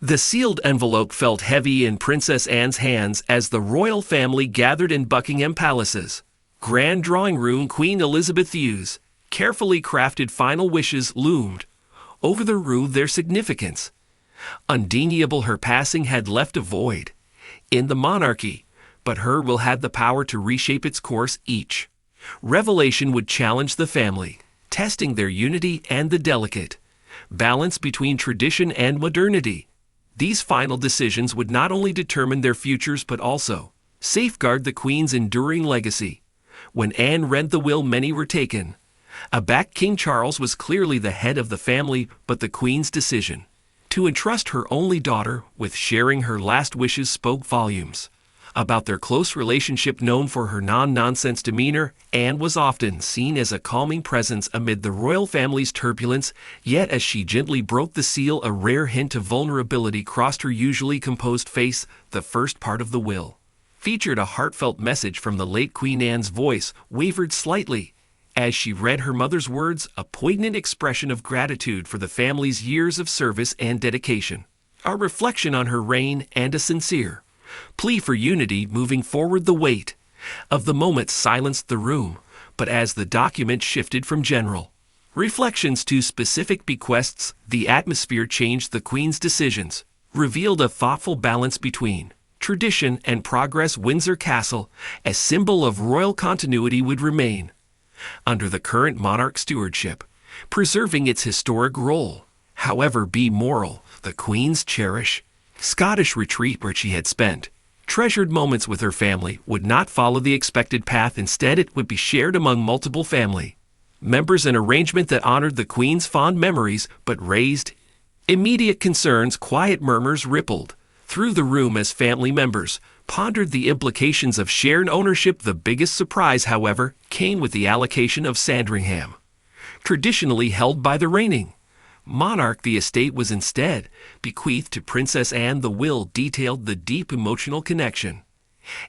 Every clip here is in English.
The sealed envelope felt heavy in Princess Anne's hands as the royal family gathered in Buckingham Palace's grand drawing room. Queen Elizabeth's carefully crafted final wishes loomed over the room, their significance undeniable. Her passing had left a void in the monarchy, but her will had the power to reshape its course. Each revelation would challenge the family, testing their unity and the delicate balance between tradition and modernity. These final decisions would not only determine their futures but also safeguard the Queen's enduring legacy. When Anne read the will, many were taken aback. King Charles was clearly the head of the family, but the Queen's decision to entrust her only daughter with sharing her last wishes spoke volumes about their close relationship. Known for her non-nonsense demeanor, Anne was often seen as a calming presence amid the royal family's turbulence, yet as she gently broke the seal, a rare hint of vulnerability crossed her usually composed face. The first part of the will featured a heartfelt message from the late Queen. Anne's voice wavered slightly as she read her mother's words, a poignant expression of gratitude for the family's years of service and dedication, a reflection on her reign, and a sincere plea for unity moving forward. The weight of the moment silenced the room, but as the document shifted from general reflections to specific bequests, the atmosphere changed. The Queen's decisions revealed a thoughtful balance between tradition and progress. Windsor Castle, a symbol of royal continuity, would remain under the current monarch's stewardship, preserving its historic role. However, be moral, the Queen's cherished Scottish retreat, where she had spent treasured moments with her family, would not follow the expected path. Instead, it would be shared among multiple family members, an arrangement that honored the Queen's fond memories but raised immediate concerns. Quiet murmurs rippled through the room as family members pondered the implications of shared ownership. The biggest surprise, however, came with the allocation of Sandringham, traditionally held by the reigning monarch. The estate was instead bequeathed to Princess Anne. The will detailed the deep emotional connection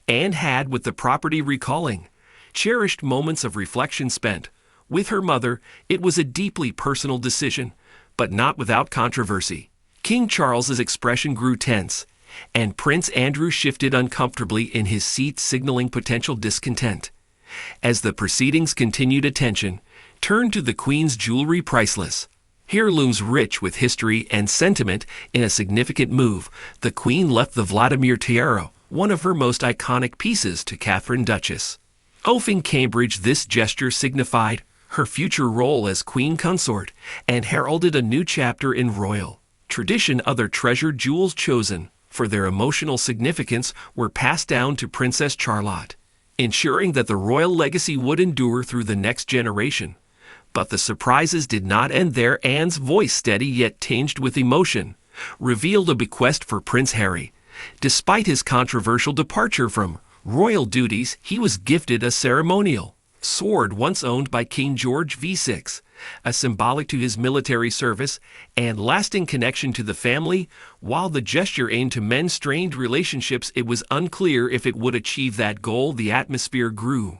Anne had with the property, recalling cherished moments of reflection spent with her mother. It was a deeply personal decision, but not without controversy. King Charles's expression grew tense, and Prince Andrew shifted uncomfortably in his seat, signaling potential discontent. As the proceedings continued, attention turned to the Queen's jewelry, priceless heirlooms rich with history and sentiment. In a significant move, the Queen left the Vladimir tiara, one of her most iconic pieces, to Catherine, Duchess of Cambridge. This gesture signified her future role as Queen Consort and heralded a new chapter in royal tradition. Other treasured jewels chosen for their emotional significance were passed down to Princesscharlotte, ensuring that the royal legacy would endure through the next generation. But the surprises did not end there. Anne's voice, steady yet tinged with emotion, revealed a bequest for Prince Harry. Despite his controversial departure from royal duties, he was gifted a ceremonial sword once owned by King George VI, a symbolic to his military service and lasting connection to the family. While the gesture aimed to mend strained relationships, it was unclear if it would achieve that goal. The atmosphere grew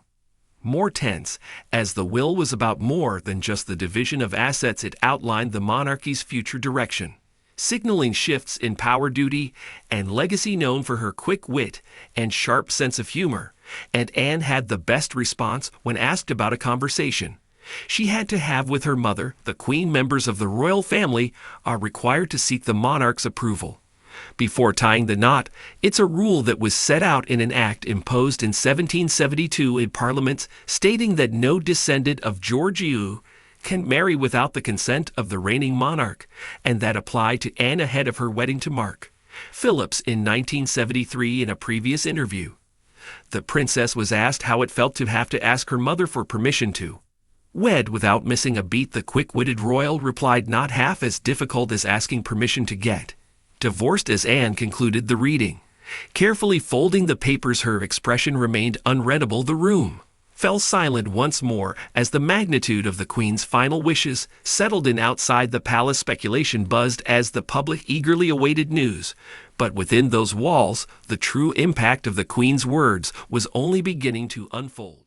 more tense, as the will was about more than just the division of assets. It outlined the monarchy's future direction, signaling shifts in power, duty, and legacy. Known for her quick wit and sharp sense of humor, and Anne had the best response when asked about a conversation she had to have with her mother. The Queen, members of the royal family are required to seek the monarch's approval before tying the knot. It's a rule that was set out in an act imposed in 1772 in Parliament, stating that no descendant of George VI can marry without the consent of the reigning monarch, and that applied to Anne ahead of her wedding to Mark Phillips in 1973. In a previous interview, the princess was asked how it felt to have to ask her mother for permission to wed without missing a beat. The quick-witted royal replied, "Not half as difficult as asking permission to get divorced." As Anne concluded the reading, carefully folding the papers, her expression remained unreadable. The room fell silent once more as the magnitude of the Queen's final wishes settled in. Outside the palace, speculation buzzed as the public eagerly awaited news. But within those walls, the true impact of the Queen's words was only beginning to unfold.